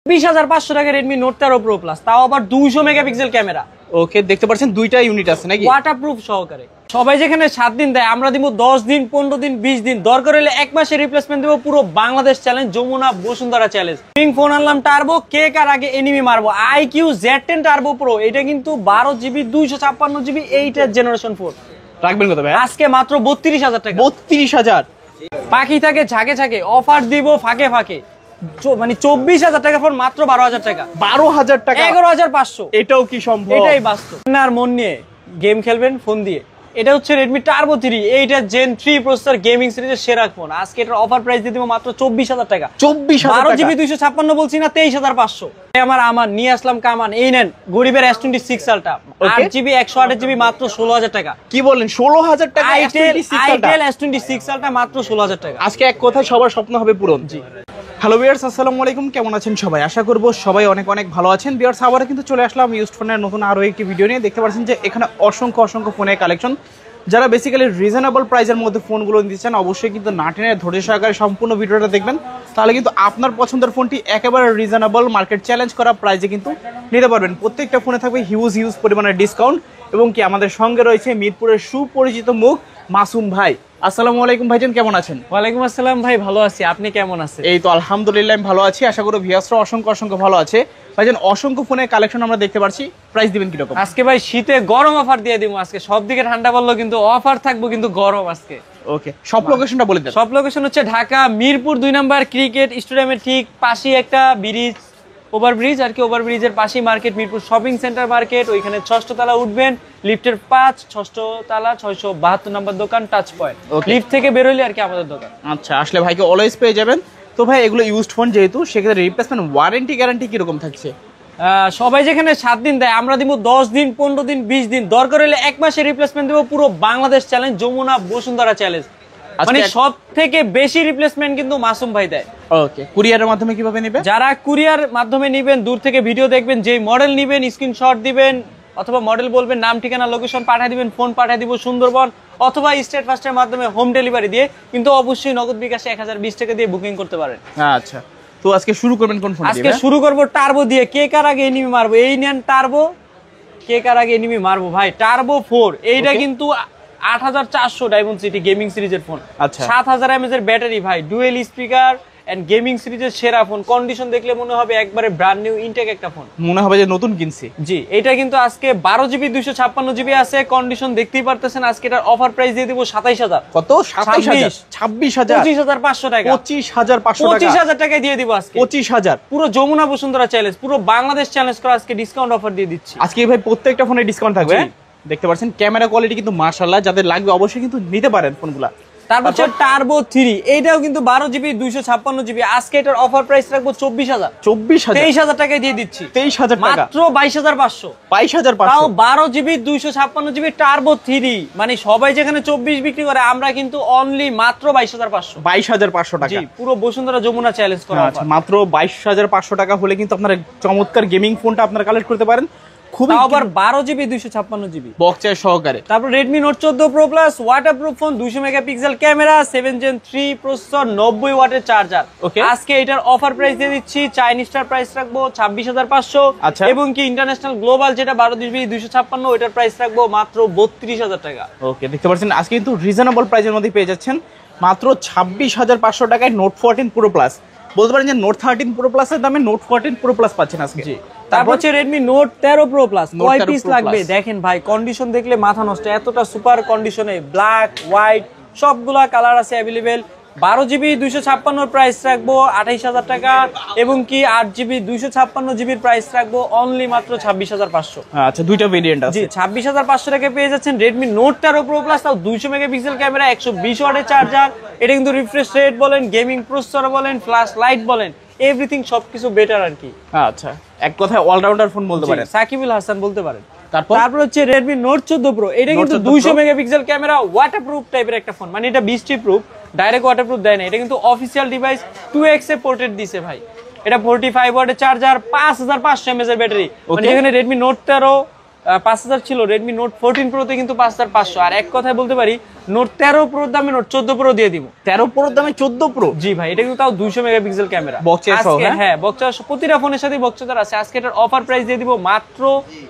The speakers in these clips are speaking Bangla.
20,500 টাকা রেডমি নোট 13 প্রো প্লাস, তাও আবার 200 মেগাপিক্সেল ক্যামেরা। ওকে, দেখতে পাচ্ছেন দুইটা ইউনিট আছে নাকি? ওয়াটারপ্রুফ সহকারে। সবাই যেখানে 7 দিন দেয়, আমরা দিব 10 দিন, 15 দিন, 20 দিন, দরকার হলে 1 মাসের রিপ্লেসমেন্ট দেব। পুরো Bangladesh challenge, Jamuna Bashundhara challenge. Ping phone আনলাম টার্বো, কে কার আগে এনিমি মারবো। IQ Z10 টার্বো প্রো, এটা কিন্তু 12GB 256GB 8th জেনারেশন 4। রাখবেন কত ভাই? আজকে মাত্র 32,000 টাকা। 32,000। পাখি থাকে ঝাঁকে ঝাঁকে, অফার দিব ফাঁকে ফাঁকে। মানে 24,000 টাকা ফোন মাত্র 12,000 টাকা। 12,000 টাকা, 11,500। এটাও কি সম্ভব? এটাই বাস্তব। আর মন নিয়ে গেম খেলবেন ফোন দিয়ে। এটা হচ্ছে রেডমি টার্বো 3, এইটা জেন 3 প্রসেসর, গেমিং সিরিজের সেরা ফোন। আজকে এটার অফার প্রাইস দিয়ে দিব মাত্র 24,000 টাকা। 24,000 টাকা। 12GB 256 বলছি না, 23,500। আমার নিয়ে আসলাম কামান, এই নেন গরিবের S26 আলটা, 8GB 128GB মাত্র 16,000 টাকা। কি বলেন, 16,000 টাকা? আইটেল S26 আলটা মাত্র 16,000 টাকা। আজকে এক কথায় সবার স্বপ্ন হবে পূরণ। জি। হ্যালো ভিউয়ার্স, আসসালামু আলাইকুম। কেমন আছেন সবাই? আশা করব সবাই অনেক অনেক ভালো আছেন। ভিউয়ার্স, আবার কিন্তু চলে আসলাম ইউজড ফোনের নতুন আরো একটি ভিডিও নিয়ে। দেখতে পাচ্ছেন যে এখানে অসংখ্য ফোনের কালেকশন। যারা বেসিক্যালি রিজনেবল প্রাইসের মধ্যে ফোনগুলো দিচ্ছেন, অবশ্যই কিন্তু না টেনে ধৈর্য সহকারে সম্পূর্ণ ভিডিওটা দেখবেন, তাহলে কিন্তু আপনার পছন্দের ফোনটি একেবারে রিজনেবল মার্কেট চ্যালেঞ্জ করা প্রাইসে কিন্তু নিতে পারবেন। প্রত্যেকটা ফোনে থাকবে হিউজ পরিমাণের ডিসকাউন্ট, এবং কি আমাদের সঙ্গে রয়েছে মিরপুরের সুপরিচিত মুখ মাসুম ভাই। আসসালামু আলাইকুম ভাইজান, কেমন আছেন? ওয়ালাইকুম আসসালাম ভাই, ভালো আছি। আপনি কেমন আছেন? এই তো আলহামদুলিল্লাহ আমি ভালো আছি। আশা করি ভিউয়ার্সরা অসংখ্য ভালো আছে। ভাইজান, অসংখ্য ফোনের কালেকশন আমরা দেখতে পাচ্ছি, প্রাইস দিবেন কিরকম? আজকে ভাই শীতে গরম অফার দিয়ে দিব। আজকে সব দিকে ঠান্ডা পড়লো, কিন্তু অফার থাকবো কিন্তু গরম আজকে। ওকে, সব লোকেশনটা বলে দেন। সব লোকেশন হচ্ছে ঢাকা মিরপুর 2 নম্বর ক্রিকেট স্টেডিয়ামের ঠিক পাশেই একটা ব্রিজ, ওভারব্রিজ আর কি, ওভারব্রিজের পাশেই market, Mirpur shopping centre market. ওইখানে 6ষ্ঠ তলা উঠবেন, লিফটের 5, 6ষ্ঠ তলা 672 নম্বর দোকান, টাচ পয়েন্ট। লিফট থেকে বের হইলে আর কি আমাদের দোকান। আচ্ছা, আসলে ভাইকে অলওয়েজ পেয়ে যাবেন। তো ভাই, এগুলো ইউজড ফোন যেহেতু, সেক্ষেত্রে রিপ্লেসমেন্ট ওয়ারেন্টি গ্যারান্টি কিরকম থাকছে? সবাই যেখানে 7 দিন দেয়, আমরা দিব 10 দিন, 15 দিন, 20 দিন, দরকার হলে 1 মাসের রিপ্লেসমেন্ট দেব। পুরো বাংলাদেশ চ্যালেঞ্জ, যমুনা বসুন্ধরা চ্যালেঞ্জ। মানে সব থেকে বেশি রিপ্লেসমেন্ট কিন্তু মাসুম ভাই দেয়। ওকে, কুরিয়ারের মাধ্যমে কিভাবে নেবেন? যারা কুরিয়ার মাধ্যমে নেবেন, দূর থেকে ভিডিও দেখবেন, যেই মডেল নেবেন স্ক্রিনশট দিবেন, অথবা মডেল বলবেন, নাম ঠিকানা লোকেশন পাঠিয়ে দিবেন, ফোন পাঠিয়ে দিব সুন্দরবন, অথবা স্টেট ফাস্টের মাধ্যমে হোম ডেলিভারি দিয়ে, কিন্তু অবশ্যই নগদ বিকাশে 1020 টাকা দিয়ে বুকিং করতে পারেন। আচ্ছা, তো আজকে শুরু করবেন কোন ফোন দিয়ে? আজকে শুরু করব টার্বো দিয়ে। কে কার আগে এনিমি মারবো, এই নেন টার্বো। কে কার আগে এনিমি মারবো ভাই, টার্বো 4। এইটা কিন্তু 8400 ডায়মন্ড সিটি গেমিং সিরিজের ফোন। আচ্ছা, 7000 mAh এর ব্যাটারি ভাই, ডুয়েল স্পিকার এন্ড গেমিং সিরিজের সেরা ফোন। কন্ডিশন দেখলে মনে হবে একবারে ব্র্যান্ড নিউ ইনটেক একটা ফোন, মনে হবে যে নতুন কিনছি। জি, এটা কিন্তু আজকে 12GB 256GB আছে। কন্ডিশন দেখতেই পারতেছেন। আজকে এটার অফার প্রাইস দিয়ে দিব 27000। কত? 27000? 26,000? 25,500 টাকা। 25,500 টাকা? 25,000 টাকায় দিয়ে দিব আজকে। 25,000? পুরো যমুনা বসুন্ধরা চ্যালেঞ্জ, পুরো বাংলাদেশ চ্যালেঞ্জ করে আজকে ডিসকাউন্ট অফার দিয়ে দিচ্ছি। আজকে ভাই প্রত্যেকটা ফোনে ডিসকাউন্ট থাকবে। দেখতে পাচ্ছেন ক্যামেরা কোয়ালিটি কিন্তু মাশাআল্লাহ, যাদের লাগবে অবশ্যই কিন্তু নিতে পারেন ফোনগুলা। তারপর হচ্ছে টার্বো 3, এইটাও কিন্তু 12GB 256GB। আজকে এটার অফার প্রাইস রাখবো 24,000। 23,000 টাকায় দিয়ে দিচ্ছি। 23,000 টাকা? মাত্র 22,500। 22,500? তাও 12GB 256GB টার্বো 3। মানে সবাই যেখানে 24 বিক্রি করে, আমরা কিন্তু অনলি মাত্র 22,500। 22,500 টাকা? জি, পুরো বসুন্ধরা যমুনা চ্যালেঞ্জ করা অফার। মাত্র 22,500 টাকা হলে কিন্তু আপনারা চমৎকার গেমিং ফোনটা আপনারা কালেক্ট করতে পারেন। খুবই আবার 12GB 256GB বক্স চার্জ সহকারে। তারপর Redmi note 14 pro plus, waterproof phone, 200 megapixel camera, 7 Gen 3 processor, 90 ওয়াটের চার্জার। আজকে এটার অফার প্রাইস দিয়ে দিচ্ছি, চাইনিজ স্টার প্রাইস রাখবো 26,500। এবং কি ইন্টারন্যাশনাল গ্লোবাল যেটা 12GB 256, ওইটার প্রাইস রাখবো মাত্র 32,000 টাকা। ওকে, দেখতে পাচ্ছেন আজকে কিন্তু রিজনেবল প্রাইসের মধ্যে পেয়ে যাচ্ছেন মাত্র 26,500 টাকায় নোট 14 প্রো প্লাস। বলতে পারেন যে নোট 13 প্রো প্লাসের দামে নোট 14 প্রো প্লাস পাচ্ছেন আজকে। জি, তারপর হচ্ছে রেডমি নোট 13 প্রো প্লাস। কয় পিস লাগবে দেখেন ভাই, কন্ডিশন দেখলে মাথা নষ্ট। এতটা সুপার কন্ডিশনে, ব্ল্যাক হোয়াইট সবগুলা কালার আছে অ্যাভেলেবেল। 12GB 256 প্রাইস রাখবো 28,000 টাকা, এবং কি 8GB 256GB প্রাইস রাখবো অনলি মাত্র 26,500। আচ্ছা, দুইটা ভেরিয়েন্ট আছে। জি, 26,500 টাকা পেয়ে যাচ্ছেন রেডমি নোট 13 প্রো প্লাস, তাও 200 মেগাপিক্সেল ক্যামেরা, 120 ওয়াটের চার্জার। এটা কিন্তু রিফ্রেশ রেট বলেন, গেমিং প্রসেসর বলেন, ফ্ল্যাশ লাইট বলেন, এভরিথিং সবকিছু বেটার আর কি। আচ্ছা, এক কথায় অলরাউন্ডার ফোন বলতে পারেন, সাকিবুল হাসান বলতে পারেন। তারপর হচ্ছে রেডমি নোট 14 প্রো। এটা কিন্তু 200 মেগাপিক্সেল ক্যামেরা, ওয়াটারপ্রুফ টাইপের একটা ফোন। মানে এটা বৃষ্টি প্রুফ, ডাইরেক্ট ওয়াটারপ্রুফ দেয় না। এটা কিন্তু অফিসিয়াল ডিভাইস 2x এ পোর্টেড দিছে ভাই। এটা 45 ওয়াটের চার্জার, 5,500 mAh এর ব্যাটারি। মানে এখানে রেডমি নোট 13 5000 ছিল, Redmi Note 14 Pro তে কিন্তু 5500। আর এক কথায় বলতে পারি Note 13 Pro দামে Note 14 Pro দিয়ে দিব। 13 Pro দামে 14 Pro? জি ভাই, এটা কিন্তু তাও 200 মেগাপিক্সেল ক্যামেরা, বক্সের সহ। হ্যাঁ বক্সের প্রতিটা ফোনের সাথে বক্সের আছে। আজকে এটার অফার প্রাইস দিয়ে দিব মাত্র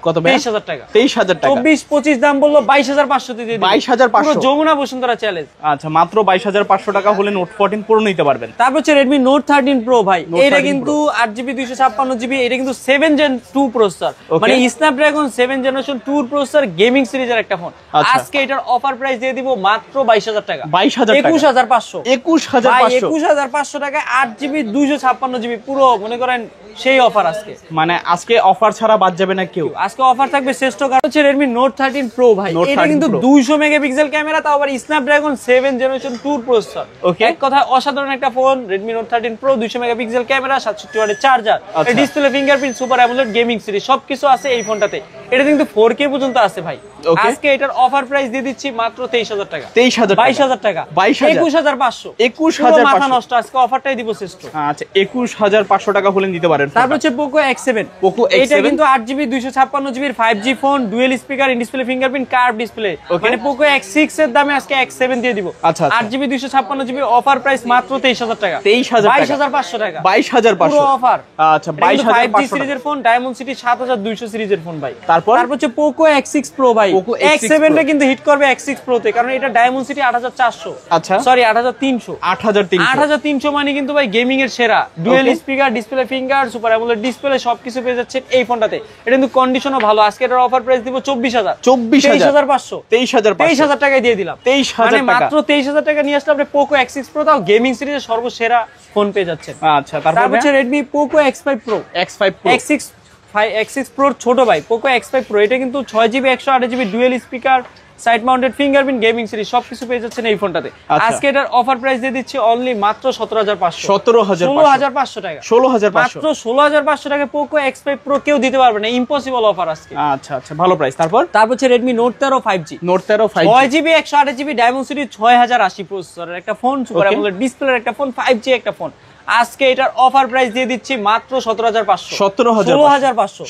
কত? 23000 টাকা। 23000 টাকা। 24-25 দাম বললো 22500 দিয়ে দিব। 22500 পুরো যমুনা বসুন্ধরা চ্যালেঞ্জ। আচ্ছা, মাত্র 22500 টাকা হলে Note 14 Pro নিতে পারবেন। তারপর হচ্ছে Redmi Note 13 Pro ভাই, এটা কিন্তু 8GB 256GB, এটা কিন্তু 7 Gen 2 প্রসেসর, মানে Snapdragon 7 Generation 2 প্রসেসর গেমিং সিরিজের একটা ফোন। আজকে এটার অফার প্রাইস দিয়ে দিব মাত্র 22000 টাকা। 21500। 21500 টাকায় 8GB 256GB পুরো মনে করেন সেই অফার আজকে। মানে আজকে অফার ছাড়া বাদ যাবে না কেউ। আজকে অফার থাকবে শ্রেষ্ঠ কারণ হচ্ছে Redmi Note 13 Pro ভাই, এটা কিন্তু 200 মেগাপিক্সেল ক্যামেরা, তাও আবার Snapdragon 7 Generation 2 প্রসেসর। এক কথায় অসাধারণ একটা phone Redmi Note 13 Pro, 200 megapixel camera, 760 ওয়াটের charger, display fingerprint, super AMOLED gaming series সবকিছু আছে এই ফোনটাতে। এটা কিন্তু 4K পর্যন্ত আছে ভাই। আজকে এটার অফার প্রাইস দিয়ে দিচ্ছি মাত্র 23000 টাকা। 22000 টাকা। 22500। 21500 মাথা নষ্ট, আজকে অফারটাই দিব শ্রেষ্ঠ। আচ্ছা, 21500 টাকা হলে নিতে পারেন। তারপর হচ্ছে Poco X7। এটা কিন্তু 8GB 256GB 5G phone, dual speaker, in display fingerprint, curve display. মানে Poco X6 এর দামে আজকে X7 দিয়ে দিব। 8GB 256GB অফার প্রাইস মাত্র 23000 টাকা। 22500 টাকা। 22500 পুরো অফার। আচ্ছা, 22500 5G সিরিজের ফোন, ডায়মন্ড সিটি 7200 সিরিজের ফোন ভাই। তারপর হচ্ছে Poco X6 Pro ভাই। X7 টা কিন্তু হিট করবে X6 Pro তে, কারণ এটা ডায়মন্ড সিটি 8400। আচ্ছা, সরি 8300। 8300 মানে কিন্তু ভাই গেমিং এর সেরা। Dual speaker, display finger, super AMOLED display সবকিছু পেয়ে যাচ্ছে এই ফোনটাতে। এটা কিন্তু কন্ডিশনও ভালো। আজকে এটার অফার প্রাইস দিব 24000। 23500। 23000 টাকায় দিয়ে দিলাম। 23000 টাকা। মাত্র 23000 টাকা নিয়ে আসলে আপনি Poco X6 Pro তাও গেমিং সিরিজের সর্বসেরা ফোন পেয়ে যাচ্ছেন। আচ্ছা, তারপর হচ্ছে Redmi Poco X5 Pro। X6 Pro ছোট ভাই, Poco X5 Pro এটা কিন্তু 6GB 128GB dual speaker, side mounted fingerprint, gaming series সবকিছু পেয়ে যাচ্ছেন এই ফোনটাতে। আজকে এটার অফার প্রাইস দিয়ে দিচ্ছি অনলি মাত্র 17500। 16500 টাকা। 16500 মাত্র 16500 টাকা Poco X5 Pro কেউ দিতে পারবে না, ইম্পসিবল অফার আজকে। আচ্ছা, ভালো প্রাইস। তারপর হচ্ছে Redmi Note 13 5G। 6GB 128GB diamond city 6080 প্রসেসরের একটা ফোন, সুপার অ্যামোলেড ডিসপ্লের একটা ফোন, 5G একটা ফোন। আজকে এটার অফার প্রাইস দিয়ে দিচ্ছি মাত্র 17500। 16500।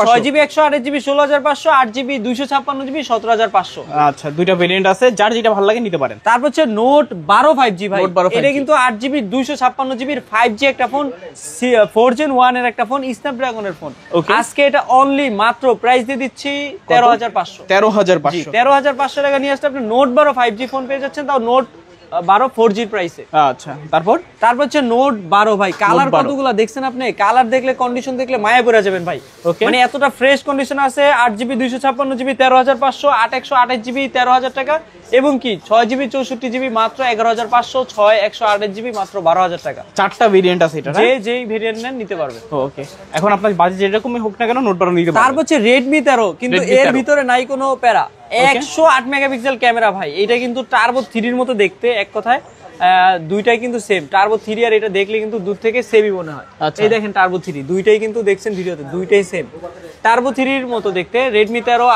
6GB 128GB 16500, 8GB 256GB 17500। আচ্ছা, দুইটা ভেরিয়েন্ট আছে, যার যেটা ভালো লাগে নিতে পারেন। তারপর হচ্ছে Note 12 5G ভাই, এটা কিন্তু 8GB 256GB 5G একটা ফোন, 4 Gen 1 এর একটা ফোন, Snapdragon এর ফোন। আজকে এটা অনলি মাত্র প্রাইস দিয়ে দিচ্ছি 13500। 13500 টাকা নিয়ে আসলে আপনি Note 12 5G ফোন পেয়ে যাচ্ছেন, তাও Note 12 4G প্রাইসে। আচ্ছা, তারপর হচ্ছে Note 12 ভাই। কালার কতগুলো দেখছেন আপনি? কালার দেখলে, কন্ডিশন দেখলে মায়া পড়ে যাবেন ভাই। মানে এতটা ফ্রেশ কন্ডিশন আছে। 8GB 256GB 13500, 8128GB 13000 টাকা, এবং কি 6GB 64GB মাত্র 11500, 6 128GB মাত্র 12000 টাকা। চারটা ভেরিয়েন্ট আছে এটা, যেই ভেরিয়েন্ট নেন নিতে পারবেন। ওকে, এখন আপনার বাজেট যেরকমই হোক না কেন Note 12 নিতে পারবেন। তারপর হচ্ছে Redmi 13, কিন্তু এর ভিতরে নাই কোনো প্যারা। 108 মেগাপিক্সেল ক্যামেরা ভাই, এটা কিন্তু টার্বো 3 এর মতো দেখতে। এক কথায় দুইটাই কিন্তু সেম। টার্বো 3 আর এটা দেখলে কিন্তু দূর থেকে সেমই মনে হয়। এই দেখেন টার্বো 3, দুইটাই কিন্তু দেখছেন ভিডিওতে, দুইটাই সেম টার্বো 3 এর মতো দেখতে। Redmi 13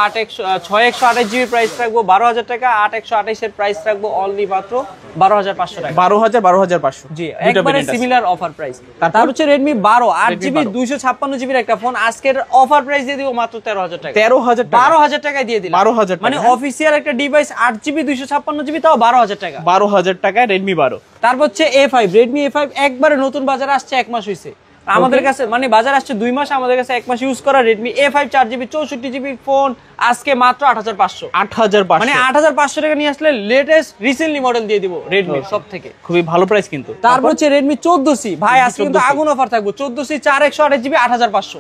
6128GB প্রাইস রাখবো 12000 টাকা, 8128 এর প্রাইস রাখবো অনলি মাত্র 12500 টাকা। 12500। জি, একবারে সিমিলার অফার প্রাইস। তারপর হচ্ছে Redmi 12 8GB 256GB একটা ফোন, আজকের অফার প্রাইস দিয়ে দিব মাত্র 13000 টাকা। 12000 টাকায় দিয়ে দিলাম। 12000 মানে অফিশিয়াল একটা ডিভাইস 8GB 256GB তাও 12000 টাকা। 12000 টাকায় Redmi 12। তারপর হচ্ছে A5, Redmi A5 একবারে নতুন বাজারে আসছে, 1 মাস হইছে আমাদের কাছে, মানে বাজার আসছে 2 মাস, আমাদের কাছে 1 মাস ইউজ করা Redmi A5 4GB 64GB phone আজকে মাত্র 8500। 8500, মানে 8500 টাকা নিয়ে আসলে লেটেস্ট রিসেন্টলি মডেল দিয়ে দিব Redmi সব থেকে। খুবই ভালো প্রাইস কিন্তু। তারপর হচ্ছে Redmi 14C ভাই, আজকে কিন্তু আগুন অফার থাকবে। 14C 4 128GB 8500।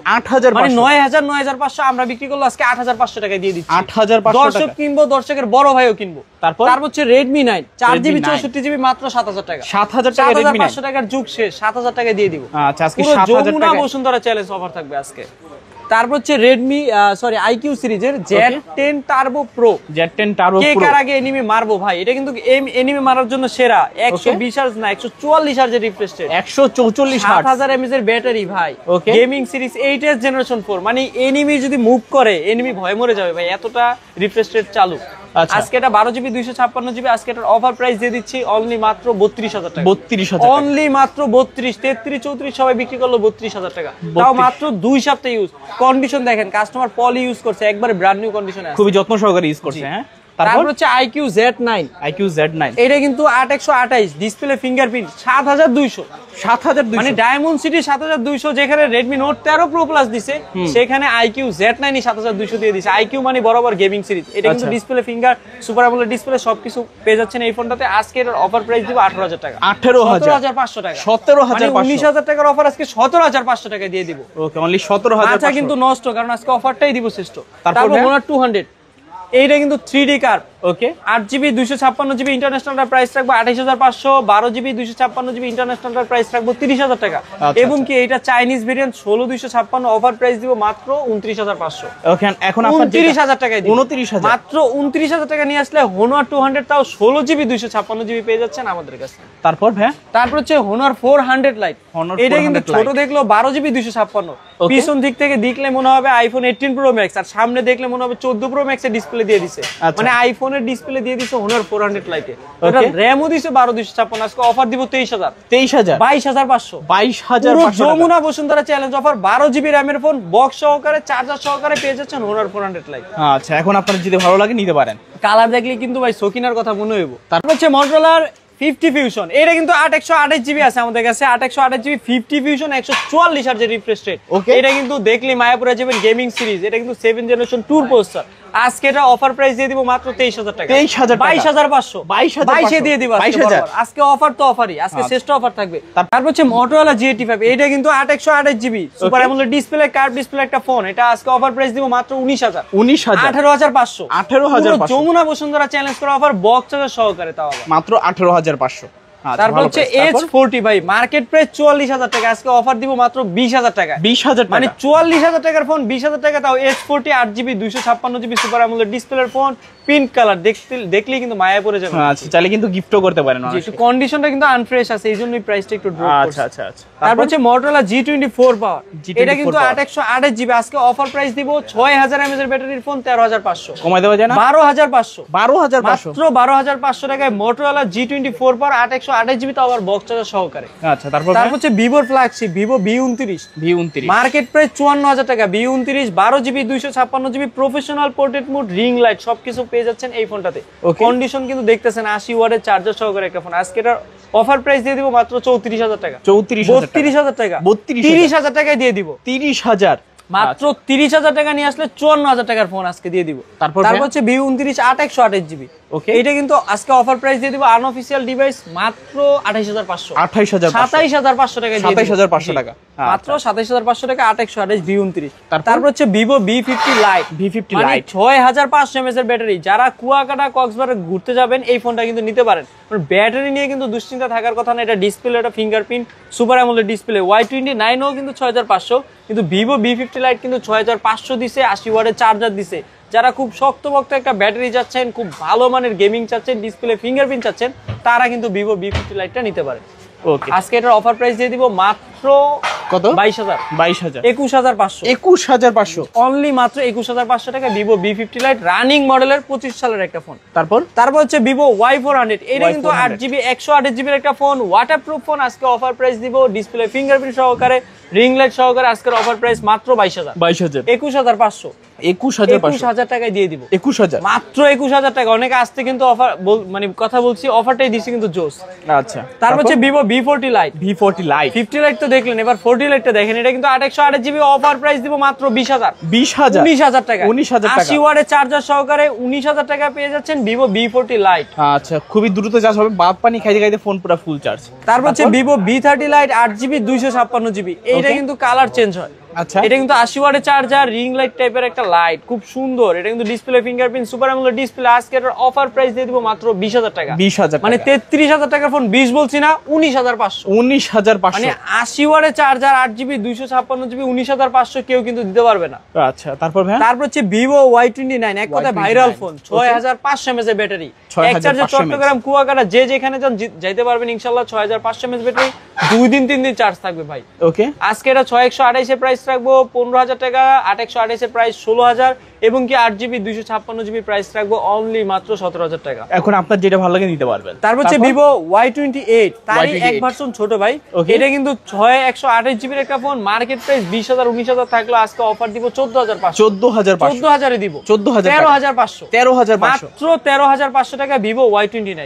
মানে 9500 আমরা বিক্রি করলে আজকে 8500 টাকায় দিয়ে দিচ্ছি। 8500 দর্শক কিনবো, দর্শকের বড় ভাইও কিনবো। তারপর হচ্ছে Redmi 9 4GB 64GB মাত্র 7000 টাকা। 7000 টাকা Redmi 9। 7500 টাকার যুগ শেষ, 7000 টাকা দিয়ে দিব। আচ্ছা, আজকে 7000 টাকা বসুন্ধরা চ্যালেঞ্জ অফার থাকবে আজকে। তারপর হচ্ছে IQ সিরিজের Z10 Turbo Pro। Z10 Turbo Pro কে কার আগে এনিমি মারবো ভাই, এটা কিন্তু এনিমি মারার জন্য সেরা। 120 হার্জ না 144 হার্জের রিফ্রেশ রেট, 144 হার্জ, 7000 mAh এর ব্যাটারি ভাই। গেমিং সিরিজ 8th জেনারেশন 4, মানে এনিমি যদি মুভ করে এনিমি ভয় মরে যাবে ভাই, এতটা রিফ্রেশ রেট চালু। আজকে এটা 12GB 256GB, আজকে এটার অফার প্রাইস দিয়ে দিচ্ছি অনলি মাত্র 32,000 টাকা। 32,000 অনলি মাত্র 32, 33, 34 সবাই বিক্রি করলো 32,000 টাকা, তাও মাত্র 2 সপ্তাহ ইউজ। কন্ডিশন দেখেন, কাস্টমার পলি ইউজ করছে, একবারে ব্র্যান্ড নিউ কন্ডিশনে আছে, খুবই যত্ন সহকারে ইউজ করছে। হ্যাঁ, তারপর হচ্ছে IQ Z9। এটা কিন্তু 8128, ডিসপ্লে ফিঙ্গারপ্রিন্ট, 7200, মানে ডায়মন্ড সিটি 7200, যেখানে Redmi Note 13 Pro Plus দিছে সেখানে IQ Z9 7200 দিয়ে দিছে। IQ মানে বরাবর গেমিং সিরিজ। এটা কিন্তু display finger, super AMOLED display সবকিছু পেয়ে যাচ্ছেন এই ফোনটাতে। আজকে এর অফার প্রাইস দিব 18,000 টাকা। 17,500 টাকা। 17,500, 19,000 টাকার অফার আজকে 17,500 টাকা দিয়ে দিব। ওকে, অনলি 17,500। আচ্ছা, কিন্তু নষ্ট, কারণ আজকে অফারটাই দিব শ্রেষ্ঠ। তারপর Honor 200, এইটা কিন্তু 3D কার্ভ। ওকে, 8GB 256GB ইন্টারন্যাশনাল প্রাইস রাখবো 28,500, 12GB 256GB ইন্টারন্যাশনাল প্রাইস রাখবো 30,000 টাকা। এবং কি এটা চাইনিজ ভেরিয়েন্ট 16,256, অফার প্রাইস দিব মাত্র 29,500। ওকে, এখন আপনার 29,000 টাকায় দিব, 29,000, মাত্র 29,000 টাকা নিয়ে আসলে Honor 200 তাও 16GB 256GB পেয়ে যাচ্ছেন আমাদের কাছে। তারপর হচ্ছে Honor 400 Lite। এটা কিন্তু ছোট দেখলো 12GB 256, পিছন দিক থেকে দেখলে মনে হবে iPhone 18 Pro Max, আর সামনে দেখলে মনে হবে 14 Pro Max এর ডিসপ্লে দিয়ে দিছে, মানে আইফোনের ডিসপ্লে দিয়ে দিছে Honor 400 Lite। এটা র‍্যামও দিছে 12,256, আজকে অফার দিব 23,000, 22,500, 22,500। Jamuna Bashundhara challenge offer, 12GB র‍্যামের ফোন, বক্স সহকারে, চার্জার সহকারে পেয়ে যাচ্ছেন Honor 400 Lite। আচ্ছা, এখন আপনার যদি ভালো লাগে নিতে পারেন। কালার দেখলে কিন্তু ভাই সকিনার কথা মনে হইব। তারপর হচ্ছে Motorola 50 Fusion। এটা কিন্তু 828GB আছে আমাদের কাছে, 828GB 50 Fusion, 144 Hz refresh rate. এটা কিন্তু দেখলি মায়াপুরে যাবেন গেমিং সিরিজ। এটা কিন্তু 7th জেনারেশন টুর প্রসেসর। আজকে এটা অফার প্রাইস দিয়ে দিব মাত্র 23,000 টাকা। 22,500, 22,000 দিয়ে দিব আজকে অফার তো অফারই, আজকে শ্রেষ্ঠ অফার থাকবে। তারপর হচ্ছে Motorola G85। এটা কিন্তু 828GB super AMOLED display, curve display একটা ফোন। এটা আজকে অফার প্রাইস দিব মাত্র 19,000, 18,500, 18,500। যমুনা বসুন্ধরা চ্যালেঞ্জ করা অফার, বক্স চার্জার সহকারে, তাও মাত্র 18,500। তারপর হচ্ছে H40 ভাই, মার্কেট প্রাইস 44,000 টাকা, আজকে অফার দিব মাত্র 20,000 টাকা। 20,000, মানে 44,000 টাকার ফোন 20,000 টাকা, তাও H40 8GB 256GB super AMOLED ডিসপ্লের ফোন, পিঙ্ক কালার, দেখলেই কিন্তু মায়া পড়ে যাবে। আচ্ছা, চাইলে কিন্তু গিফটও করতে পারেন। একটু কন্ডিশনটা কিন্তু আনফ্রেশ আছে, এইজন্যই প্রাইসটা একটু ড্রপ করছে। আচ্ছা আচ্ছা। তারপর হচ্ছে Motorola G24 পাওয়ার। এটা কিন্তু 828GB, আজকে অফার প্রাইস দিব 6000 mAh এর ব্যাটারির ফোন 13,500, কমাই দেওয়া যায় না? 12,500, 12,500, মাত্র 12,500 টাকায় Motorola G24 পাওয়ার 828GB, তাও আবার বক্স চার্জার সহকারে। আচ্ছা, তারপর হচ্ছে Vivo flagship Vivo V29, market price 54,000 টাকা। V29 12GB 256GB professional portrait mode, ring light সবকিছু পেয়ে যাচ্ছেন এই ফোনটাতে। কন্ডিশন কিন্তু দেখতেছেন 80 ওয়াটের চার্জার সহকারে একটা ফোন। আজকে এটার অফার প্রাইস দিয়ে দিব মাত্র 34,000 টাকা। 32,000 টাকা, 30,000 টাকায় দিয়ে দিব। 30,000, মাত্র 30,000 টাকা নিয়ে আসলে 54,000 টাকার ফোন আজকে দিয়ে দিব। তারপর হচ্ছে V29 8/128GB। ওকে, এটা কিন্তু আজকে অফার প্রাইস দিয়ে দিব আনঅফিশিয়াল ডিভাইস মাত্র 28,500, 27,500 টাকা দিয়ে 27,500 টাকা, মাত্র 27,500 টাকা 8/128 V29। তারপর হচ্ছে Vivo V50 Lite, মানে 6500 mAh এর ব্যাটারি। যারা কুয়াকাটা কক্সবাজার ঘুরতে যাবেন এই ফোনটা কিন্তু নিতে পারেন, কারণ ব্যাটারি নিয়ে কিন্তু দুশ্চিন্তা থাকার কথা না। এটা ডিসপ্লে, এটা ফিঙ্গারপ্রিন্ট, সুপার অ্যামোলেড ডিসপ্লে। Y29ও কিন্তু 6500, কিন্তু Vivo V50 Lite কিন্তু 6500 দিছে, 80 ওয়াটের চার্জার দিছে। যারা খুব শক্তপোক্ত একটা ব্যাটারি চাচ্ছেন, খুব ভালো মানের গেমিং চাচ্ছেন, ডিসপ্লে ফিঙ্গারপ্রিন্ট চাচ্ছেন, তারা কিন্তু Vivo V50 Liteটা নিতে পারে। ওকে, আজকে এটার অফার প্রাইস দিয়ে দিব মাত্র কত? 22,000, 21,500, 21,500, অনলি মাত্র 21,500 টাকা Vivo V50 Lite, রানিং মডেলের 25 সালের একটা ফোন। তারপর হচ্ছে Vivo Y400। এটা কিন্তু 8GB 128GB এর একটা ফোন, ওয়াটারপ্রুফ ফোন। আজকে অফার প্রাইস দিব ডিসপ্লে ফিঙ্গারপ্রিন্ট সহকারে, রিং লাইট সহকারে। আজকের অফার প্রাইস মাত্র 22,000, 21,500, 21,000 টাকায় দিয়ে দিব। 21,000, মাত্র 21,000 টাকা। অনেকে আসতে কিন্তু অফার মানে কথা বলছি, অফারটাই দিছি কিন্তু জোস। আচ্ছা, তারপর হচ্ছে Vivo V40 Lite, 50 Lite তো দেখলেন, এবার 40 Liteটা দেখেন। এটা কিন্তু 8/128GB, অফার প্রাইস দিব মাত্র 20,000, 19,000 টাকা, 80 ওয়াটের চার্জার সহকারে 19,000 টাকা পেয়ে যাচ্ছেন Vivo V40 Lite। আচ্ছা, খুবই দ্রুত চার্জ হবে, বাদ পানি খাইতে খাইতে ফোন পুরো ফুল চার্জ। তারপর হচ্ছে Vivo V30 Lite 8GB 256GB। এটা কিন্তু কালার চেঞ্জ হয়। আচ্ছা, এটা কিন্তু 80 ওয়াটের চার্জার, রিং লাইট টাইপের একটা লাইট, খুব সুন্দর। এটা কিন্তু display fingerprint, super AMOLED display. আজকে এর অফার প্রাইস দিয়ে দিব মাত্র 20,000 টাকা। 20,000, মানে 33,000 টাকার ফোন, 20 বলছি না, 19,500, 19,500, মানে 80 ওয়াটের চার্জার, 8GB 256GB, 19,500 কেউ কিন্তু দিতে পারবে না। আচ্ছা, তারপর হচ্ছে Vivo Y29, এক কথায় ভাইরাল ফোন, 6500 mAh এর ব্যাটারি। এক চার্জে চট্টগ্রাম কুয়াকাটা যে যেখানে যান যাইতে পারবেন ইনশাআল্লাহ। 6500 mAh ব্যাটারি, 2 দিন 3 দিন চার্জ থাকবে ভাই। ওকে, আজকে এটা 6128 এর প্রাইস রাখবো 15,000 টাকা, 8/128 এর প্রাইস 16,000, এবং কি 8GB 256GB প্রাইস রাখবো অনলি মাত্র 17,000 টাকা। এখন আপনার যেটা ভালো লাগে নিতে পারবেন। তারপর হচ্ছে Vivo Y28, তারই এক ভার্সন ছোট ভাই। এটা কিন্তু 6128GB এর একটা ফোন, মার্কেট প্রাইস 20,000 19,000 থাকলো, আজকে অফার দিব 14,500 14,000 এ দিব 13,500 মাত্র 13,500 টাকা Vivo Y29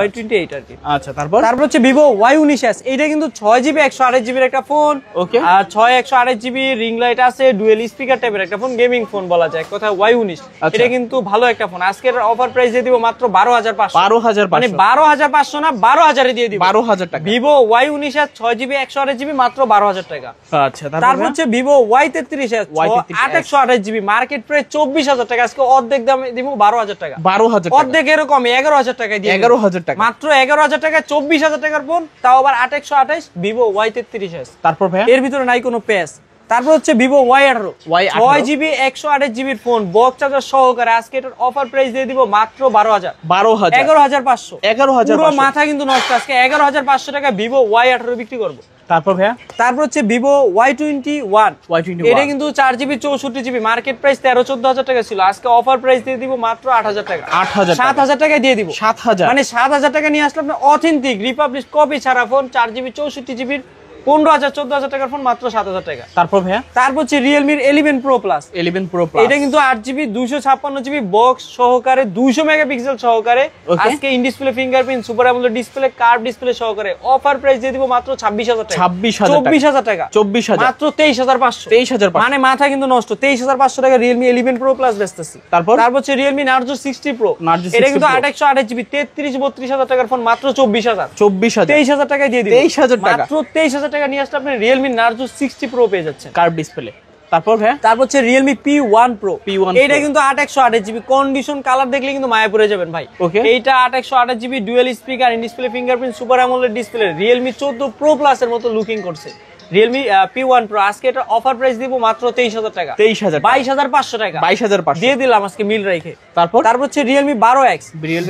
Y28 আর কি। আচ্ছা তারপর হচ্ছে Vivo Y19s, এটা কিন্তু 6GB 128GB এর একটা ফোন, ওকে, আর 128GB রিং লাইট আছে, ডুয়েল স্পিকার টাইপের একটা ফোন, গেমিং ফোন বলা যায় কথা Y19। এটা কিন্তু ভালো একটা ফোন, আজকের অফার প্রাইস দিয়ে দিব মাত্র 12,500 মানে 12,500 না 12,000 এ দিয়ে দিব 12,000 টাকা। Vivo Y19s 6GB 128GB মাত্র 12,000 টাকা। আচ্ছা তারপর হচ্ছে Vivo Y33s 828GB market price 24,000 টাকা, আজকে অর্ধেক দামে দিব 12,000 টাকা। 12,000 অর্ধেক এরকম 11,000 টাকা দিয়ে 11,000 টাকা, মাত্র 11,000 টাকা 24,000 টাকার ফোন, তাও আবার 828 Vivo Y33s। তারপর ভাই এর ভিতরে নাই কোনো পেস। তারপর হচ্ছে Vivo Y18 6GB 128GB এর ফোন, বক্স চার্জার সহকারে, আজকে এটার অফার প্রাইস দিয়ে দিব মাত্র 12,000 11,500 পুরো মাথা কিন্তু নষ্ট, আজকে 11,500 টাকা Vivo Y18 বিক্রি করব। তারপর হচ্ছে Vivo Y21 এটা কিন্তু 4GB 64GB মার্কেট প্রাইস 13-14,000 টাকা ছিল, আজকে অফার প্রাইস দিয়ে দিব মাত্র 8,000 টাকা 7,000 টাকা দিয়ে দিব 7,000 মানে 7,000 টাকা নিয়ে আসলে আপনি অথেন্টিক রিপাবলিশ কপি ছাড়া ফোন 4GB 64GB 15,000-14,000 টাকার ফোন মাত্র 7,000 টাকা। তারপর হচ্ছে Realme 11 Pro Plus এটা কিন্তু 8GB 256GB বক্স সহকারে 200 মেগাপিক্সেল সহকারে, আজকে in display fingerprint super AMOLED display curve display সহকারে, অফার প্রাইস দিয়ে দিব মাত্র 26,000 টাকা 24,000 টাকা মাত্র 23,500 মানে মাথা কিন্তু নষ্ট। 23,500 টাকা Realme 11 Pro Plus বেচতেছি। তারপর হচ্ছে Realme Narzo 60 Pro এটা কিন্তু 828GB 33-32,000 টাকার ফোন, মাত্র 24,000 23,000 টাকায় দিয়ে দিব মাত্র 23,000 টাকা নিয়ে আসলে আপনি Realme Narzo 60 Pro পেয়ে যাচ্ছেন কার্ভ ডিসপ্লে। তারপর হচ্ছে Realme P1 Pro এটা কিন্তু 828GB কন্ডিশন কালার দেখলে কিন্তু মায়া পড়ে যাবেন ভাই। এইটা 828GB dual speaker in display fingerprint super AMOLED display, Realme 14 Pro Plus এর মতো লুকিং করছে Realme P1 Pro, আজকে এটা অফার প্রাইস দিব মাত্র 23,000 টাকা 22,500 টাকা দিয়ে দিলাম আজকে মিল রেখে। তারপর হচ্ছে Realme 12X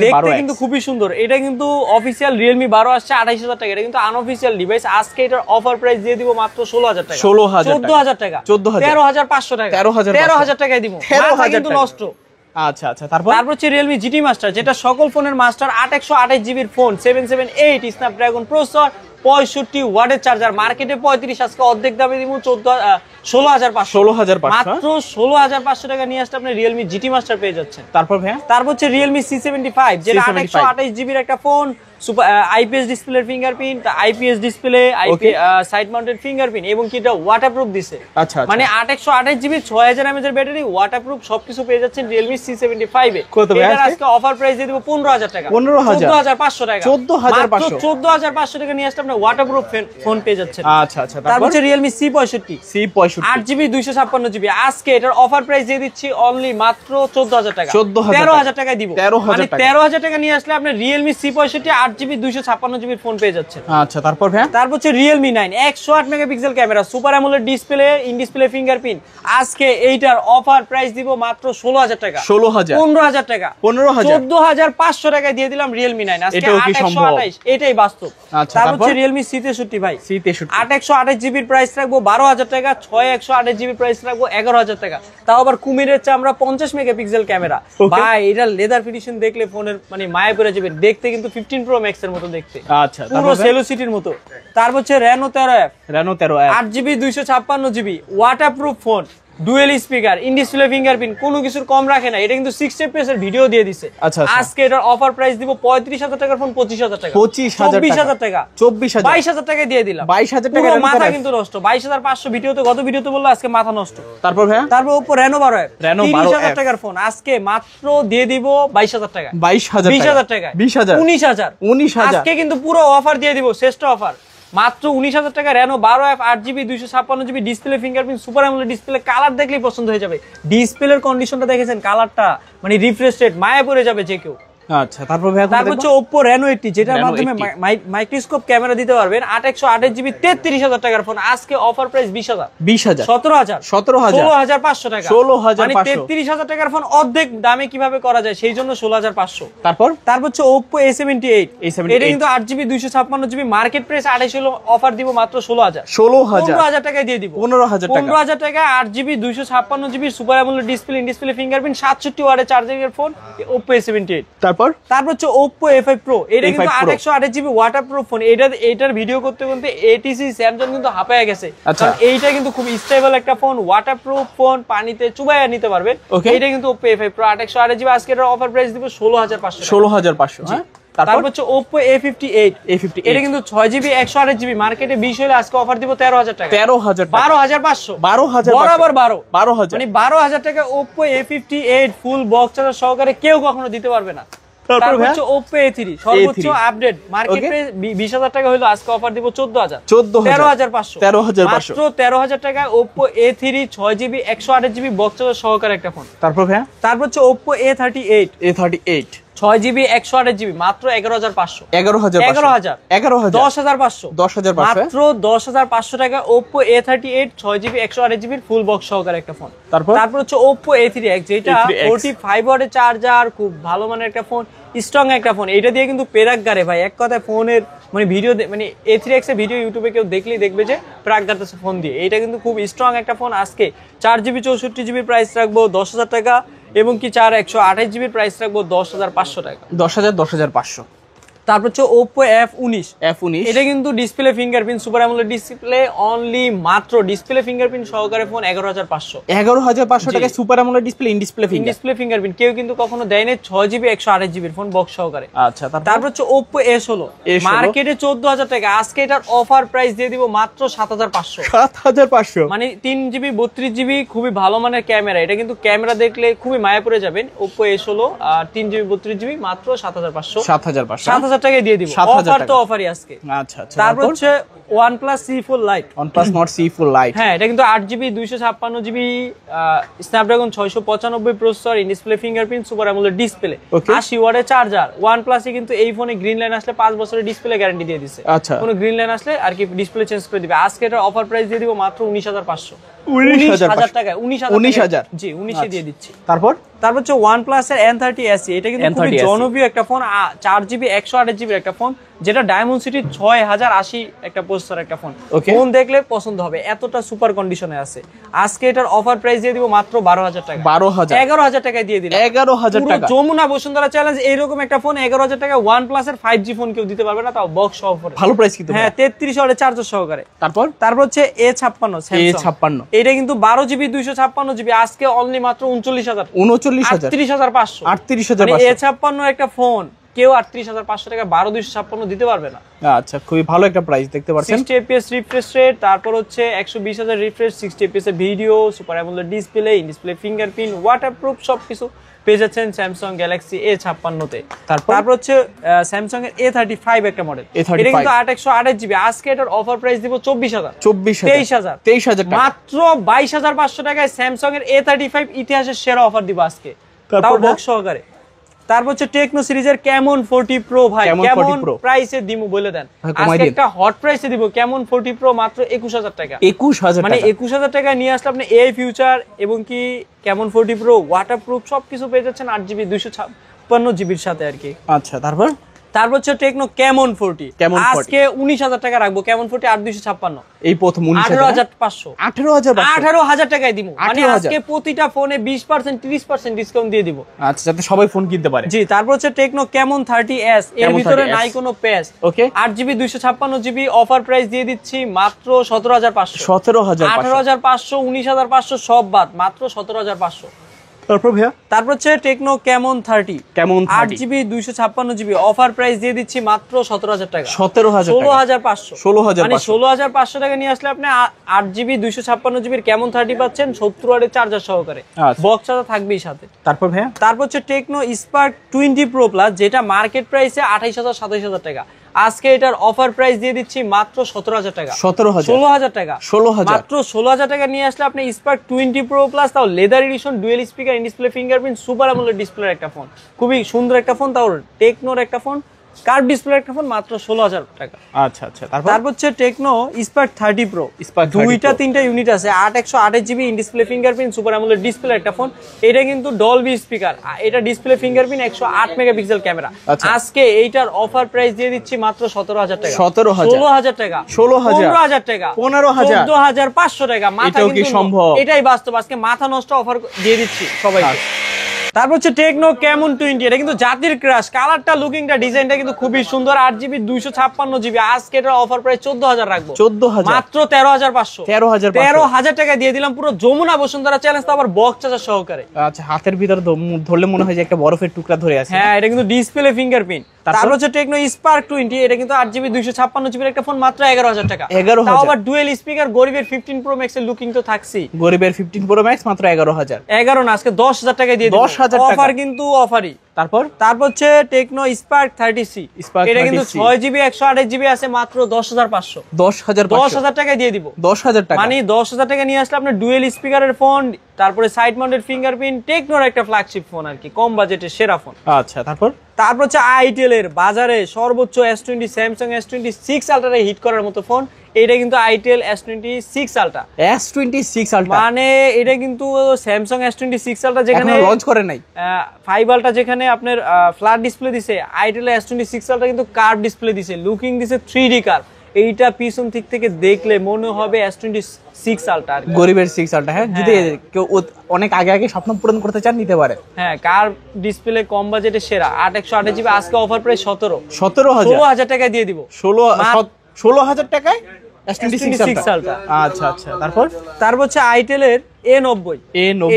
দেখতে কিন্তু খুবই সুন্দর, এটা কিন্তু অফিশিয়াল Realme 12 আসছে 28,000 টাকা, এটা কিন্তু আনঅফিশিয়াল ডিভাইস, আজকে এটার অফার প্রাইস দিয়ে দিব মাত্র 16,000 টাকা 14,000 টাকা 13,500 টাকা 13,000 টাকায় দিব, মাথা কিন্তু নষ্ট। আচ্ছা তারপর হচ্ছে Realme GT Master যেটা সকল ফোনের মাস্টার, 828GB এর ফোন 778 স্ন্যাপড্রাগন প্রসেসর 65 ওয়াটের চার্জার, মার্কেটে 35, আজকে অর্ধেক দামে দিব 16,500 মাত্র 16,500 টাকা নিয়ে আসলে আপনি Realme GT Master পেয়ে যাচ্ছেন। তারপর হচ্ছে Realme C75 যেটা 828GB এর একটা phone, IPS display fingerprint, IPS display, side mounted fingerprint এবং কি এটা ওয়াটারপ্রুফ দিছে, মানে 828GB 6000 mAh এর ব্যাটারি, ওয়াটারপ্রুফ সবকিছু পেয়ে যাচ্ছেন Realme C75 এ। এটার আজকে অফার প্রাইস দিয়ে দেব 15,000 টাকা 14,500 টাকা 14,500 টাকা নিয়ে আসলে আপনি ওয়াটারপ্রুফ ফোন পেয়ে যাচ্ছেন। আচ্ছা তারপর হচ্ছে Realme C65 8GB 256GB, আজকে এটার অফার প্রাইস দিয়ে দিচ্ছি অনলি মাত্র 14,000 টাকা 13,000 টাকায় দিব, মানে 13,000 টাকা নিয়ে আসলে আপনি Realme C65 8GB 256GB phone পেয়ে যাচ্ছে। আচ্ছা তারপর হচ্ছে Realme 9 108 megapixel camera super AMOLED display in display fingerprint, আজকে এইটার অফার প্রাইস দিব মাত্র 16,000 টাকা 15,000 টাকা 14,500 টাকায় দিয়ে দিলাম Realme 9 আজকে 828, এটাই বাস্তব। তারপর হচ্ছে Realme C63 ভাই 828GB এর প্রাইস রাখবো 12,000 টাকা, 6128GB প্রাইস রাখবো 11,000 টাকা, তাও আবার কুমিরের চামড়া 50 মেগাপিক্সেল ক্যামেরা ভাই, এটা লেদার ফিনিশিং দেখলে ফোনের মানে মায়া পড়ে যাবে, দেখতে কিন্তু 15 Pro Max এর মতো দেখতে, আচ্ছা পুরো সেলোসিটির মতো। তারপর হচ্ছে Reno 13F 8GB 256GB waterproof phone, dual speaker in display fingerprint, কোনো কিছুর কম রাখে না, এটা কিন্তু 60 FPS এর ভিডিও দিয়ে দিছে। আজকে এটার অফার প্রাইস দিব 35,000 টাকার ফোন 25,000 টাকা 24,000 টাকা 22,000 টাকায় দিয়ে দিলাম 22,000 টাকা, মাথা কিন্তু নষ্ট। 22,500 ভিডিওতে গত ভিডিওতে বললো, আজকে মাথা নষ্ট। তারপর Oppo Reno 12F 30,000 টাকার ফোন, আজকে মাত্র দিয়ে দিব 22,000 টাকা 20,000 টাকা 19,000 আজকে কিন্তু পুরো অফার দিয়ে দিব, শ্রেষ্ঠ অফার মাত্র 19,000 টাকা Reno 12F 8GB 256GB display fingerprint super AMOLED display, colour দেখলেই পছন্দ হয়ে যাবে। ডিসপ্লের কন্ডিশনটা দেখেছেন, কালারটা মানে রিফ্রেশ রেট মায়া পড়ে যাবে যে কেউ। আচ্ছা তারপর ভাইয়া তারপর হচ্ছে Oppo Reno 80 যেটার মাধ্যমে মাইক্রোস্কোপ ক্যামেরা দিতে পারবেন 828GB 33000 টাকার ফোন আজকে অফার প্রাইস 20000 17000 16500 টাকা 16500 মানে 33000 টাকার ফোন অর্ধেক দামে কিভাবে করা যায় সেই জন্য 16500 তারপর হচ্ছে Oppo A78 এটা কিন্তু 8GB 256GB মার্কেট প্রাইস 28 হলো অফার দিব মাত্র 16000 টাকায় দিয়ে দিব 15000 টাকা 8GB 256GB super AMOLED display in display fingerprint 67 ওয়াটের চার্জিং এর ফোন Oppo A78 তারপর হচ্ছে Oppo A5 Pro এটা কিন্তু 828GB ওয়াটারপ্রুফ ফোন এটার ভিডিও করতে ATC Samsung কিন্তু হাঁপায় গেছে কারণ এইটা কিন্তু খুব স্টেবল একটা ফোন ওয়াটারপ্রুফ ফোন পানিতে চুবাইয়া নিতে পারবেন এটা কিন্তু Oppo A5 Pro 828GB আজকে এর অফার প্রাইস দিব 16500 হ্যাঁ তারপর হচ্ছে Oppo A58 এটা কিন্তু 6GB 128GB মার্কেটে 20 হলে আজকে অফার দিব 13000 টাকা 12500 বরাবর 12000 মানে 12000 টাকা Oppo A58 full box charger সহকারে কেউ কখনো দিতে পারবে না তারপর হচ্ছে Oppo A3 সর্বোচ্চ আপডেট মার্কেট প্রাইস 20000 টাকা হলো আজকে অফার দিব 14500 মাত্র 13000 টাকা Oppo A3 6GB 128GB box charger সহকারে একটা ফোন তারপর হচ্ছে Oppo A38 6GB 128GB মাত্র 11500 মাত্র 10500 টাকা Oppo A38 6GB 128GB full box সহকারে একটা ফোন তারপর হচ্ছে Oppo A3X যেটা 45 ওয়াটের চার্জার খুব ভালো মানের একটা ফোন স্ট্রং একটা ফোন এটা দিয়ে কিন্তু পেরাকগারে ভাই এক কথায় ফোনের মানে ভিডিও মানে A3X এর ভিডিও ইউটিউবে কেউ দেখলেই দেখবে যে পেরাকগারতেছে ফোন দিয়ে এটা কিন্তু খুব স্ট্রং একটা ফোন আজকে 4GB 64GB প্রাইস রাখবো 10000 টাকা এবং কি 128GB প্রাইস রাখবো 10500 টাকা 10500 তারপর হচ্ছে Oppo F19 এটা কিন্তু display fingerprint super AMOLED display only মাত্র ডিসপ্লে ফিঙ্গারপ্রিন্ট সহকারে ফোন 11500 টাকা super AMOLED display in display fingerprint কেউ কিন্তু কখনো দেয় না 6GB 128GB ফোন বক্স সহকারে আচ্ছা তারপর হচ্ছে Oppo S16 মার্কেটে 14000 টাকা আজকে এটার অফার প্রাইস দিয়ে দিব মাত্র 7500 মানে 3GB 32GB খুবই ভালো মানের ক্যামেরা এটা কিন্তু ক্যামেরা দেখলে খুবই মায়া পড়ে যাবেন Oppo S16 আর 3GB 32GB মাত্র 7500 টাকায় দিয়ে দিব অফার তো অফারই আজকে আচ্ছা তারপর হচ্ছে OnePlus C4 Lite হ্যাঁ এটা কিন্তু 8GB 256GB Snapdragon 695 processor in display fingerprint super AMOLED display 80 ওয়াটের চার্জার OnePlus এ কিন্তু এই ফোনে গ্রিন লাইন আসলে 5 বছরের ডিসপ্লে গ্যারান্টি দিয়ে দিয়েছে কোনো গ্রিন লাইন আসলে আর কি ডিসপ্লে চেঞ্জ করে দিবে আজকে এটার অফার প্রাইস দিয়ে দিব মাত্র 19500 19000 টাকা 19000 জি 19 এ দিয়ে দিচ্ছি তারপর হচ্ছে OnePlus এর N30 SE এটা কিন্তু খুব জনপ্রিয় একটা ফোন 4GB 128GB একটা ফোন যেটা Dimensity 6080 একটা প্রসেসর একটা ফোন ফোন দেখলে পছন্দ হবে এতটা সুপার কন্ডিশনে আছে আজকে এটার অফার প্রাইস দিয়ে দিব মাত্র 12000 টাকা 11000 টাকায় দিয়ে দিলাম 11000 টাকা যমুনা বসুন্ধরা চ্যালেঞ্জ এইরকম একটা ফোন 11000 টাকা OnePlus এর 5G ফোন কেউ দিতে পারবে না তাও বক্স সহ ভালো প্রাইস কিন্তু হ্যাঁ 33 ওয়াটের চার্জার সহকারে তারপর হচ্ছে A56 Samsung এটা কিন্তু 12GB 256GB আজকে অনলি মাত্র 38500 A56 একটা ফোন কেউ 38500 টাকা 12256 দিতে পারবে না আচ্ছা খুবই ভালো একটা প্রাইস দেখতে পাচ্ছেন 60 fps রিফ্রেশ রেট তারপর হচ্ছে 120000 রিফ্রেশ 60 fps এর video super AMOLED display in display fingerprint waterproof সবকিছু পেয়ে যাচ্ছেন Samsung Galaxy A56 তে তারপর হচ্ছে Samsung এর A35 একটা মডেল এটা কিন্তু 828GB আজকে এটার অফার প্রাইস দিব 23000 মাত্র 22500 টাকায় Samsung এর A35 ইতিহাসের সেরা অফার দিব আজকে তাও বক্স সহকারে তারপর হচ্ছে টেকনো সিরিজের Camon 40 Pro ভাই কেমন প্রাইসে দিমু বলে দেন আজকে একটা হট প্রাইসে দিব Camon 40 Pro মাত্র 21000 টাকা 21000 মানে 21000 টাকা নিয়ে আসলে আপনি AI ফিউচার এবং কি Camon 40 Pro ওয়াটারপ্রুফ সবকিছু পেয়ে যাচ্ছেন 8GB 256GB এর সাথে আর কি আচ্ছা তারপর হচ্ছে টেকনো Camon 40 আজকে 19000 টাকা রাখবো Camon 40 8256 এই প্রথম 18500 টাকায় দিমু মানে আজকে প্রতিটা ফোনে 20% 30% ডিসকাউন্ট দিয়ে দিব আচ্ছা যাতে সবাই ফোন কিনতে পারে জি তারপর হচ্ছে টেকনো Camon 30s এর ভিতরে নাই কোনো প্যাচ ওকে 8GB 256GB অফার প্রাইস দিয়ে দিচ্ছি মাত্র 17500 18500 19500 সব বাদ মাত্র 17500 তারপর হচ্ছে techno Camon 30 8GB 256GB offer price দিয়ে দিচ্ছি মাত্র 17000 টাকা 16500 মানে 16500 টাকা নিয়ে আসলে আপনি 8GB 256GB Camon 30 পাচ্ছেন 70 ওয়াটের চার্জার সহকারে বক্স চার্জার থাকবেই সাথে তারপর হচ্ছে টেকনো Spark 20 Pro Plus যেটা মার্কেট প্রাইসে 28000 27000 টাকা আজকে এটার অফার প্রাইস দিয়ে দিচ্ছি মাত্র 17,000 টাকা। 17,000 টাকা। 16,000 মাত্র 16,000 টাকা নিয়ে আসলে আপনি স্পার্ক 20 প্রো প্লাস, তাও leather addition, dual speaker, in display fingerprint, super AMOLED ডিসপ্লের একটা ফোন, খুবই সুন্দর একটা ফোন, তাও টেকনোর একটা ফোন, কার্ভ ডিসপ্লে একটা ফোন, মাত্র 16,000 টাকা। আচ্ছা আচ্ছা। তারপর হচ্ছে টেকনো স্পার্ক 30 প্রো, দুইটা তিনটা ইউনিট আছে, 8 GB in display fingerprint, super AMOLED display একটা ফোন। এটা কিন্তু ডলবি স্পিকার, এটা ডিসপ্লে ফিঙ্গারপ্রিন্ট, 108 মেগাপিক্সেল ক্যামেরা। আজকে এইটার অফার প্রাইস দিয়ে দিচ্ছি মাত্র 17,000 টাকা। 16,000 টাকা, 15,000 টাকা, 15,000, 14,500 টাকা। মাথা কিন্তু সম্ভব, এটাই বাস্তব। আজকে মাথা নষ্ট অফার দিয়ে দিচ্ছি সবাইকে। তারপর হচ্ছে টেকনো ক্যামন 20, এটা কিন্তু জাতির ক্রাশ, কালারটা, লুকিংটা, ডিজাইনটা কিন্তু খুবই সুন্দর। 8 জিবি 256 জিবি, আজকে এটার অফার প্রাইস 14,000 রাখবো। 14,000, মাত্র 13,500। 13,000 টাকা দিয়ে দিলাম পুরো যমুনা বসুন্ধরা চ্যালেঞ্জ, তো আবার বক্স চার্জার সহকারে। আচ্ছা, হাতের ভিতর ধরলে মনে হয় যে একটা বরফের টুকরা ধরে আছে। হ্যাঁ, এটা কিন্তু ডিসপ্লে ফিঙ্গারপ্রিন্ট। তারপর হচ্ছে টেকনো স্পার্ক 20, এটা কিন্তু 8 জিবি 256 জিবির একটা ফোন, মাত্র 11,000 টাকা। 11,000, তাও আবার ডুয়েল স্পিকার, গরিবের 15 প্রো ম্যাক্স এর লুকিং তো থাকছি। গরিবের 15 প্রো ম্যাক্স মাত্র 11,000। 11 না, আজকে 10,000 টাকা দিয়ে দিই। 10,000 টাকা অফার কিন্তু অফারই। তারপর হচ্ছে টেকনো স্পার্ক 30C, এটা কিন্তু 6 জিবি 128 জিবি আছে, মাত্র 10,500। 10,000 টাকা দিয়ে দিব। 10,000 টাকা মানে 10,000 টাকা নিয়ে আসলে আপনার ডুয়েল স্পিকারের ফোন, তারপরে সাইড মাউন্টেড ফিঙ্গারপ্রিন্ট, টেকনোর একটা ফ্ল্যাগশিপ ফোন আর কি, কম বাজেটের সেরা ফোন। আচ্ছা, তারপর হচ্ছে আইটেল এর বাজারে সর্বোচ্চ S20, Samsung S26 ultra hit করার মতো ফোন। এটা কিন্তু itel S26 ultra, S26 ultra, মানে এটা কিন্তু স্যামসাং S26 আলট্রা যেখানে লঞ্চ করে নাই, 5 আলট্রা যেখানে আপনার ফ্ল্যাট ডিসপ্লে দিছে, আইটেল S26 আলট্রা কিন্তু কার্ভ ডিসপ্লে দিছে, লুকিং দিছে 3D কার্ভ। এইটা পিছন দিক থেকে দেখলে মনে হবে S26 আলট্রা, গরিবের 6 আলট্রা। হ্যাঁ, যদি কেউ অনেক আগে স্বপ্ন পূরণ করতে চান নিতে পারে। হ্যাঁ, কার্ভ ডিসপ্লে, কম বাজেটে সেরা, 8/128 জিবি। আজকে অফার প্রাইস 16,000 টাকা দিয়ে দিব। 16,000 টাকায় S26 আলট্রা। আচ্ছা আচ্ছা। তারপর হচ্ছে আইটেলের A90,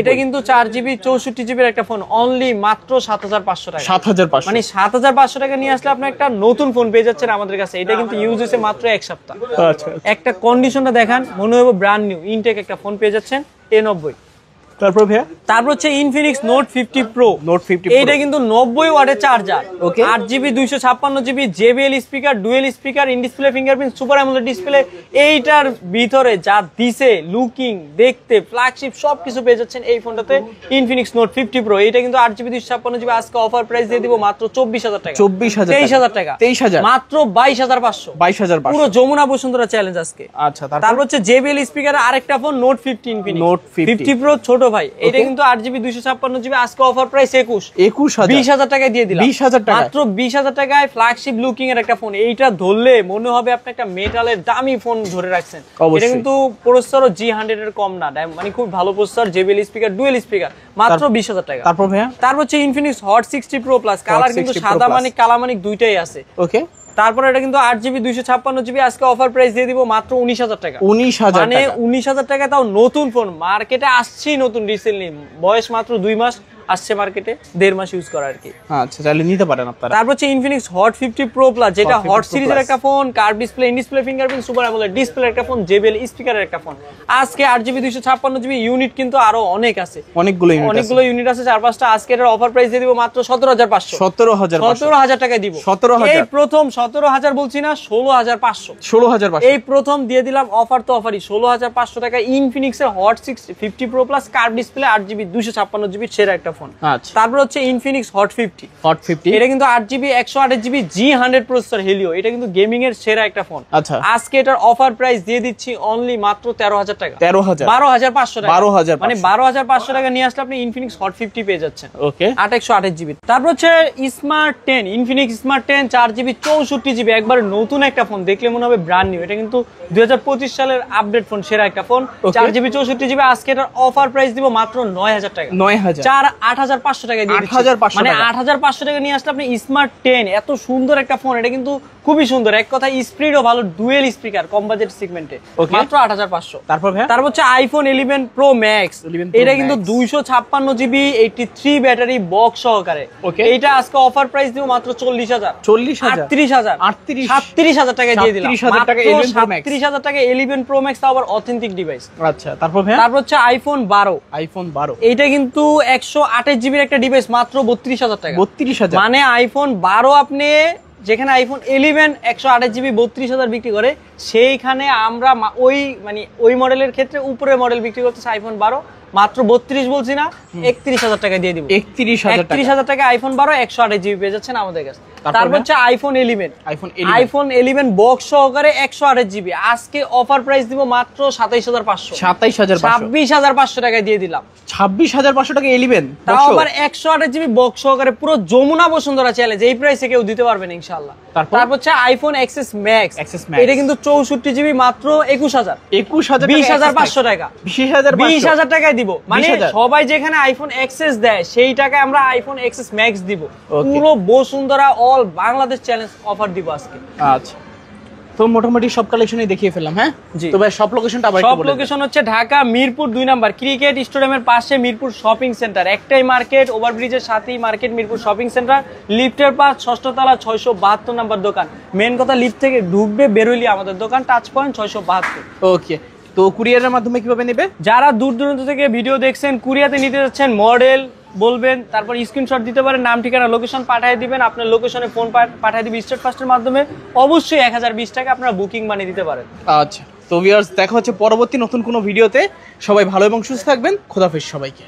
এটা কিন্তু 4 জিবি 64 জিবির একটা ফোন, অনলি মাত্র 7,500 টাকা। 7,500, মানে 7,500 টাকা নিয়ে আসলে আপনি একটা নতুন ফোন পেয়ে যাচ্ছেন আমাদের কাছে। এটা কিন্তু ইউজ হয়েছে মাত্র 1 সপ্তাহ। আচ্ছা, একটা কন্ডিশনটা দেখান, মনে হবে ব্র্যান্ড নিউ ইনটেক একটা ফোন পেয়ে যাচ্ছেন A90। তারপর হচ্ছে ইনফিনিক্স নোট 50 প্রো, এটা কিন্তু 90 ওয়াটের charger, 8 GB 256 GB, JBL speaker, dual speaker, in display fingerprint, super AMOLED display. এইটার ভিতরে যা দিছে, লুকিং, দেখতে, ফ্ল্যাগশিপ সবকিছু পেয়ে যাচ্ছেন এই ফোনটাতে। ইনফিনিক্স নোট 50 প্রো, এটা কিন্তু 8 জিবি 256 জিবি, আজকে অফার প্রাইস দিয়ে দিব মাত্র 24,000 টাকা। 23,000 টাকা, 23,000, মাত্র 22,500। পুরো যমুনা বসুন্ধরা চ্যালেঞ্জ আজকে। আচ্ছা, তারপর হচ্ছে JBL স্পিকারের আরেকটা phone note 50 Infinix note 50 pro, ছোট ভাই। এটা কিন্তু 8 জিবি 256 জিবি, আজকে অফার প্রাইস 20,000 টাকায় দিয়ে দিলাম। 20,000 টাকা, মাত্র 20,000 টাকায় ফ্ল্যাগশিপ লুকিং এর একটা ফোন। এইটা ধরলে মনে হবে আপনি একটা মেটালের দামি ফোন ধরে রাখছেন। এটা কিন্তু প্রসেসরও G100 এর কম না, মানে খুব ভালো processor, JBL speaker, dual speaker, মাত্র 20,000 টাকা। তারপর হচ্ছে Infinix hot 60 pro plus, colour কিন্তু সাদা মানিক কালা মানিক দুইটাই আছে। ওকে, তারপর এটা কিন্তু 8 জিবি 256 জিবি, আজকে অফার প্রাইস দিয়ে দিব মাত্র 19,000 টাকা। 19,000, মানে 19,000 টাকা, তাও নতুন ফোন, মার্কেটে আসছেই নতুন, রিসেন্টলি, বয়স মাত্র 2 মাস আসছে মার্কেটে, 1.5 মাস ইউজ করা আর কি। আচ্ছা, তাহলে নিতে পারেন আপনারা। তারপর হচ্ছে ইনফিনিক্স হট 50 প্রো প্লাস, যেটা হট সিরিজের একটা phone, curve display, in display fingerprint, super AMOLED display একটা ফোন, JBL স্পিকারের একটা ফোন। আজকে 8 জিবি 256 জিবি, ইউনিট কিন্তু আরো অনেক আছে, অনেকগুলো ইউনিট আছে, 4-5টা। আজকে এর অফার প্রাইস দিয়ে দিব মাত্র 17,500। 17,000 টাকায় দিব। 17,000, এই প্রথম 17,000 বলছি না, 16,500। এই প্রথম দিয়ে দিলাম, অফার তো অফারই, 16,500 টাকা ইনফিনিক্স এর hot 50 pro plus, curve display, 8 GB 256 GB সেরা একটা ফোন। আচ্ছা, তারপর হচ্ছে ইনফিনিক্স হট 50, এটা কিন্তু 8 GB 128 GB G100 processor Helio, এটা কিন্তু গেমিং এর সেরা একটা ফোন। আচ্ছা, আজকে এটার অফার প্রাইস দিয়ে দিচ্ছি অনলি মাত্র 13,000 টাকা। 12,500 টাকা, মানে 12,500 টাকা নিয়ে আসলে আপনি ইনফিনিক্স হট 50 পেয়ে যাচ্ছেন। ওকে, 128 জিবি। তারপর হচ্ছে smart 10, Infinix smart 10, 4 GB 64 GB, একবার নতুন একটা ফোন, দেখলে মনে হবে ব্র্যান্ড নিউ। এটা কিন্তু 2025 সালের আপডেট ফোন, সেরা একটা ফোন, 4 জিবি 64 জিবি। আজকে এটার অফার প্রাইস দিব মাত্র 9,000 টাকা। 8,500 টাকা দিয়ে দিচ্ছি, মানে 8,500 টাকা নিয়ে আসলে আপনি স্মার্ট 10, এত সুন্দর একটা ফোন। এটা কিন্তু খুবই সুন্দর, এক কথা স্পিডও ভালো, ডুয়েল স্পিকার, কম বাজেট সেগমেন্টে, মাত্র 8,500। তারপর হচ্ছে আইফোন 11 প্রো ম্যাক্স, এটা কিন্তু 256 জিবি 83 ব্যাটারি বক্স সহকারে। এইটা আজকে অফার প্রাইস দিব মাত্র 40,000, 37,000 টাকা দিয়ে দিলাম। 37,000 টাকা 11 প্রো ম্যাক্স, তাও আবার অথেন্টিক ডিভাইস। আচ্ছা, তারপর হচ্ছে আইফোন 12, এইটা কিন্তু 128 জিবির একটা ডিভাইস, মাত্র 32,000 টাকা। 32,000, মানে আইফোন 12 আপনি যেখানে আইফোন 11 128 জিবি 32,000 বিক্রি করে, সেইখানে আমরা ওই মডেলের ক্ষেত্রে উপরে মডেল বিক্রি করতেছে আইফোন 12 মাত্র 32 বলছি না, 31,000 টাকা দিয়ে দিব। 31,000 টাকা আইফোন 12 128 জিবি পেয়ে যাচ্ছেন আমাদের কাছে। তারপর হচ্ছে আইফোন 11, আইফোন 11 বক্স সহকারে 128 জিবি, আজকে অফার প্রাইস দিব মাত্র 27,500, 26,500 টাকা দিয়ে দিলাম। 26,500 টাকা 11, তাও আবার 128 জিবি বক্স সহকারে, পুরো যমুনা বসুন্ধরা চ্যালেঞ্জ, এই প্রাইসে কেউ দিতে পারবেন ইনশাআল্লাহ। তারপর হচ্ছে আইফোন এক্সএস ম্যাক্স, এটা কিন্তু 64 জিবি মাত্র 20,500 টাকা, 20,000 টাকায় দিব। মানে সবাই যেখানে আইফোন এক্সএস দেয় সেই টাকায় আমরা আইফোন এক্সএস ম্যাক্স দিব। পুরো Bashundhara all Bangladesh challenge offer দিব আজকে। আচ্ছা, তো মোটামুটি সব কালেকশনই দেখিয়ে ফেললাম। হ্যাঁ, তো ভাই সব লোকেশনটা আবার একটু বলে দেন। সব লোকেশন হচ্ছে ঢাকা মিরপুর 2 নাম্বার ক্রিকেট স্টেডিয়ামের পাশে মিরপুর শপিং সেন্টার, একটাই মার্কেট, ওভারব্রিজের সাথেই মার্কেট, মিরপুর শপিং সেন্টার, লিফটের পাশ 6ষ্ঠ তলা 672 নাম্বার দোকান। মেন কথা, লিফট থেকে ঢুকবে বেরোইলি আমাদের দোকান, টাচ পয়েন্ট 672। ওকে, তো কুরিয়ারের মাধ্যমে কিভাবে নেবে? যারা দূর দূরান্ত থেকে ভিডিও দেখছেন, কুরিয়াতে নিতে যাচ্ছেন, মডেল বলবেন, তারপর স্ক্রিনশট দিতে পারেন, নাম ঠিকানা লোকেশন পাঠিয়ে দিবেন, আপনার লোকেশনে ফোন পাঠিয়ে দিবে স্টেট ফাস্টের মাধ্যমে। অবশ্যই 1020 টাকা আপনারা বুকিং বানিয়ে দিতে পারেন। আচ্ছা, তো ভিউয়ার্স দেখা হচ্ছে পরবর্তী নতুন কোনো ভিডিওতে। সবাই ভালো এবং সুস্থ থাকবেন। খোদাফেজ সবাইকে।